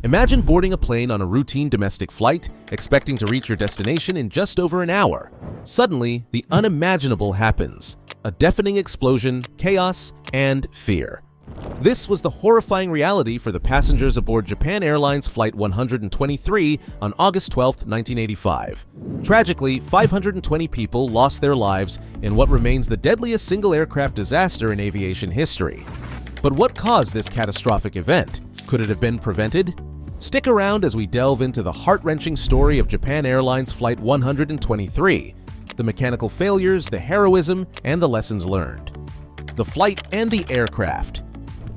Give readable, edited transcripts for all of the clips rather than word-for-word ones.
Imagine boarding a plane on a routine domestic flight, expecting to reach your destination in just over an hour. Suddenly, the unimaginable happens. A deafening explosion, chaos, and fear. This was the horrifying reality for the passengers aboard Japan Airlines Flight 123 on August 12, 1985. Tragically, 520 people lost their lives in what remains the deadliest single aircraft disaster in aviation history. But what caused this catastrophic event? Could it have been prevented? Stick around as we delve into the heart-wrenching story of Japan Airlines Flight 123, the mechanical failures, the heroism, and the lessons learned. The flight and the aircraft.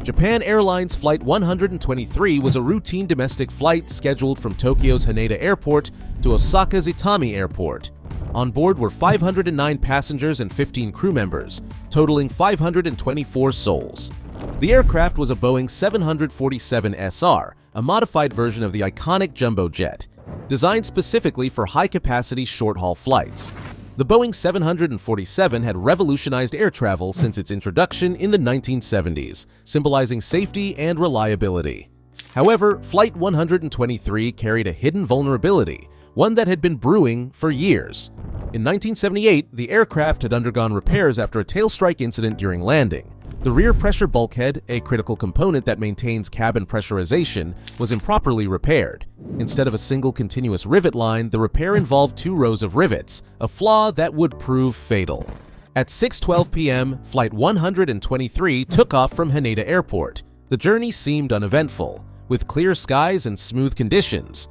Japan Airlines Flight 123 was a routine domestic flight scheduled from Tokyo's Haneda Airport to Osaka's Itami Airport. On board were 509 passengers and 15 crew members, totaling 524 souls. The aircraft was a Boeing 747SR, a modified version of the iconic jumbo jet, designed specifically for high-capacity short-haul flights. The Boeing 747 had revolutionized air travel since its introduction in the 1970s, symbolizing safety and reliability. However, Flight 123 carried a hidden vulnerability, one that had been brewing for years. In 1978, the aircraft had undergone repairs after a tail strike incident during landing. The rear pressure bulkhead, a critical component that maintains cabin pressurization, was improperly repaired. Instead of a single continuous rivet line, the repair involved 2 rows of rivets, a flaw that would prove fatal. At 6:12 p.m., Flight 123 took off from Haneda Airport. The journey seemed uneventful, with clear skies and smooth conditions.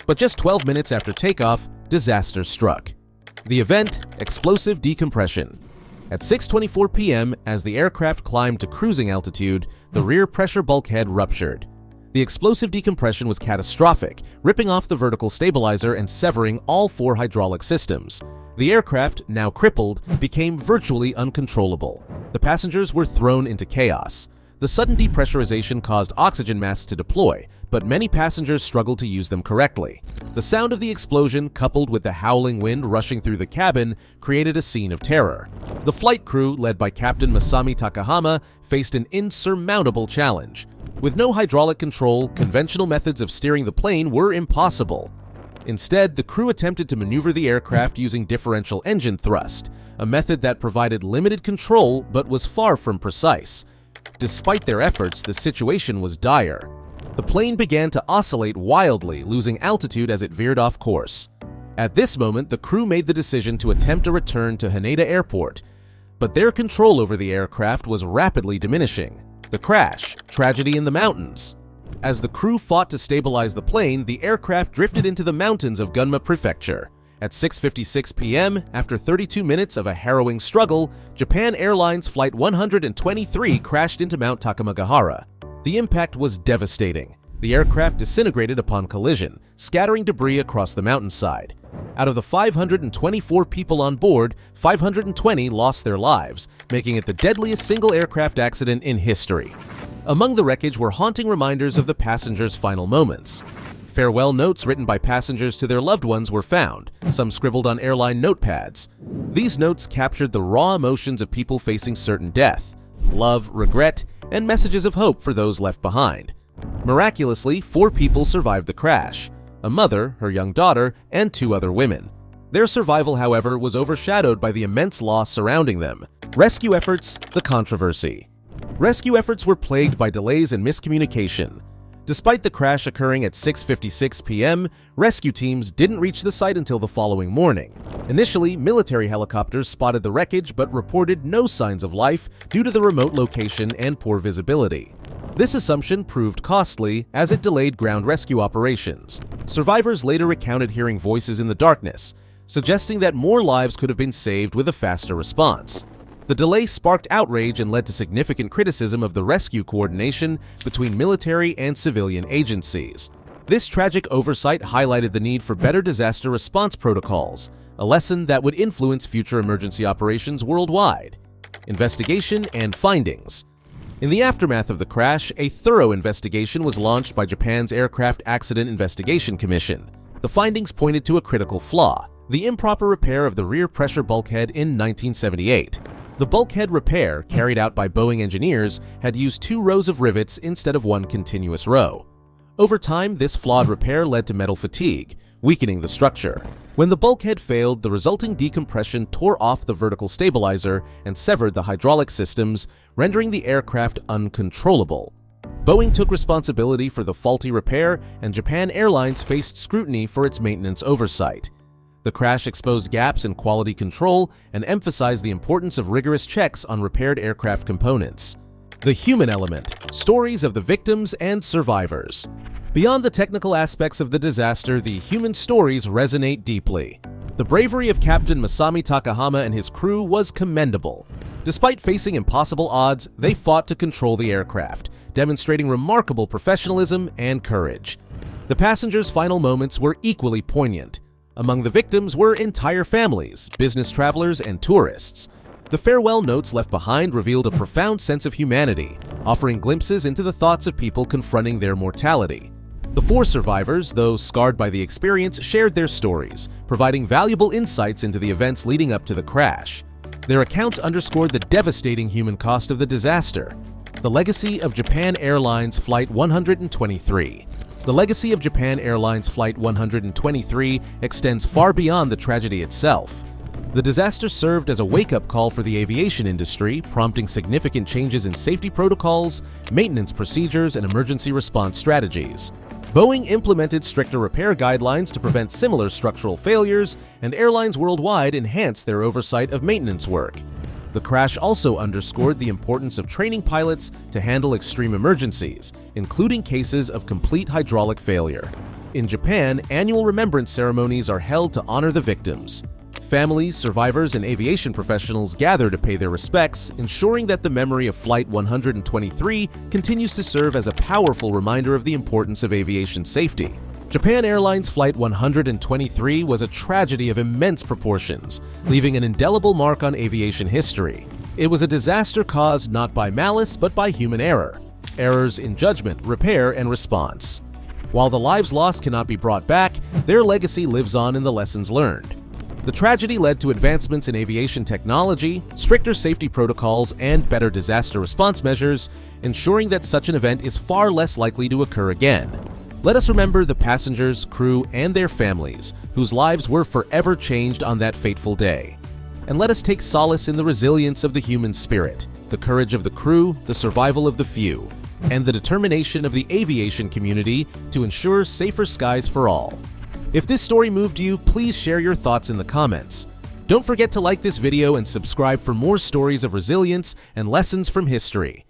But just 12 minutes after takeoff, disaster struck. The event: explosive decompression. At 6:24 p.m., as the aircraft climbed to cruising altitude, the rear pressure bulkhead ruptured. The explosive decompression was catastrophic, ripping off the vertical stabilizer and severing all 4 hydraulic systems. The aircraft, now crippled, became virtually uncontrollable. The passengers were thrown into chaos. The sudden depressurization caused oxygen masks to deploy, but many passengers struggled to use them correctly. The sound of the explosion, coupled with the howling wind rushing through the cabin, created a scene of terror. The flight crew, led by Captain Masami Takahama, faced an insurmountable challenge. With no hydraulic control, conventional methods of steering the plane were impossible. Instead, the crew attempted to maneuver the aircraft using differential engine thrust, a method that provided limited control but was far from precise. Despite their efforts, the situation was dire. The plane began to oscillate wildly, losing altitude as it veered off course. At this moment, the crew made the decision to attempt a return to Haneda Airport, but their control over the aircraft was rapidly diminishing. The crash: tragedy in the mountains. As the crew fought to stabilize the plane, the aircraft drifted into the mountains of Gunma Prefecture. At 6:56 p.m., after 32 minutes of a harrowing struggle, Japan Airlines Flight 123 crashed into Mount Takamagahara. The impact was devastating. The aircraft disintegrated upon collision, scattering debris across the mountainside. Out of the 524 people on board, 520 lost their lives, making it the deadliest single aircraft accident in history. Among the wreckage were haunting reminders of the passengers' final moments. Farewell notes written by passengers to their loved ones were found, some scribbled on airline notepads. These notes captured the raw emotions of people facing certain death: love, regret, and messages of hope for those left behind. Miraculously, 4 people survived the crash: a mother, her young daughter, and 2 other women. Their survival, however, was overshadowed by the immense loss surrounding them. Rescue efforts: the controversy. Rescue efforts were plagued by delays and miscommunication. Despite the crash occurring at 6:56 p.m., rescue teams didn't reach the site until the following morning. Initially, military helicopters spotted the wreckage but reported no signs of life due to the remote location and poor visibility. This assumption proved costly as it delayed ground rescue operations. Survivors later recounted hearing voices in the darkness, suggesting that more lives could have been saved with a faster response. The delay sparked outrage and led to significant criticism of the rescue coordination between military and civilian agencies. This tragic oversight highlighted the need for better disaster response protocols, a lesson that would influence future emergency operations worldwide. Investigation and findings. In the aftermath of the crash, a thorough investigation was launched by Japan's Aircraft Accident Investigation Commission. The findings pointed to a critical flaw: the improper repair of the rear pressure bulkhead in 1978. The bulkhead repair, carried out by Boeing engineers, had used 2 rows of rivets instead of 1 continuous row. Over time, this flawed repair led to metal fatigue, weakening the structure. When the bulkhead failed, the resulting decompression tore off the vertical stabilizer and severed the hydraulic systems, rendering the aircraft uncontrollable. Boeing took responsibility for the faulty repair, and Japan Airlines faced scrutiny for its maintenance oversight. The crash exposed gaps in quality control and emphasized the importance of rigorous checks on repaired aircraft components. The human element: stories of the victims and survivors. Beyond the technical aspects of the disaster, the human stories resonate deeply. The bravery of Captain Masami Takahama and his crew was commendable. Despite facing impossible odds, they fought to control the aircraft, demonstrating remarkable professionalism and courage. The passengers' final moments were equally poignant. Among the victims were entire families, business travelers, and tourists. The farewell notes left behind revealed a profound sense of humanity, offering glimpses into the thoughts of people confronting their mortality. The 4 survivors, though scarred by the experience, shared their stories, providing valuable insights into the events leading up to the crash. Their accounts underscored the devastating human cost of the disaster. The legacy of Japan Airlines Flight 123. The legacy of Japan Airlines Flight 123 extends far beyond the tragedy itself. The disaster served as a wake-up call for the aviation industry, prompting significant changes in safety protocols, maintenance procedures, and emergency response strategies. Boeing implemented stricter repair guidelines to prevent similar structural failures, and airlines worldwide enhanced their oversight of maintenance work. The crash also underscored the importance of training pilots to handle extreme emergencies, including cases of complete hydraulic failure. In Japan, annual remembrance ceremonies are held to honor the victims. Families, survivors, and aviation professionals gather to pay their respects, ensuring that the memory of Flight 123 continues to serve as a powerful reminder of the importance of aviation safety. Japan Airlines Flight 123 was a tragedy of immense proportions, leaving an indelible mark on aviation history. It was a disaster caused not by malice but by human error, errors in judgment, repair, and response. While the lives lost cannot be brought back, their legacy lives on in the lessons learned. The tragedy led to advancements in aviation technology, stricter safety protocols, and better disaster response measures, ensuring that such an event is far less likely to occur again. Let us remember the passengers, crew, and their families, whose lives were forever changed on that fateful day. And let us take solace in the resilience of the human spirit, the courage of the crew, the survival of the few, and the determination of the aviation community to ensure safer skies for all. If this story moved you, please share your thoughts in the comments. Don't forget to like this video and subscribe for more stories of resilience and lessons from history.